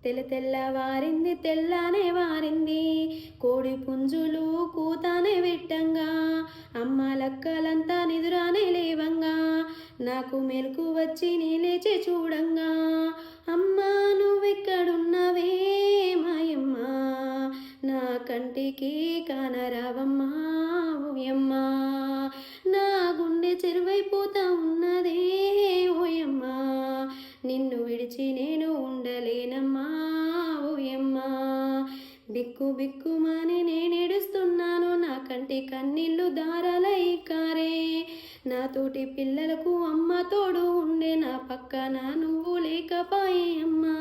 తెల్లవారింది తెల్లానే వారింది, కోడి పుంజులు కూతానే విట్టంగా, అమ్మ లక్కలంతా నిదురానే లేవంగా, నాకు మెలకు వచ్చి నీ లేచి చూడంగా, అమ్మా నువ్వెక్కడున్నవే మాయమ్మ, నా కంటికి కానరావమ్మా ఓయమ్మా, నా గుండె చెరువైపోతా ఉన్నదే ఓయమ్మా, నిన్ను విడిచి నేను ఉండలేనమ్మా ఓయమ్మా, బిక్కు బిక్కుమని నేనేడుస్తున్నాను, నా కంటి కన్నీళ్ళు దారాలై కారే, నా తోటి పిల్లలకు అమ్మ తోడు ఉండే, నా పక్కన నువ్వు లేకపాయే అమ్మా.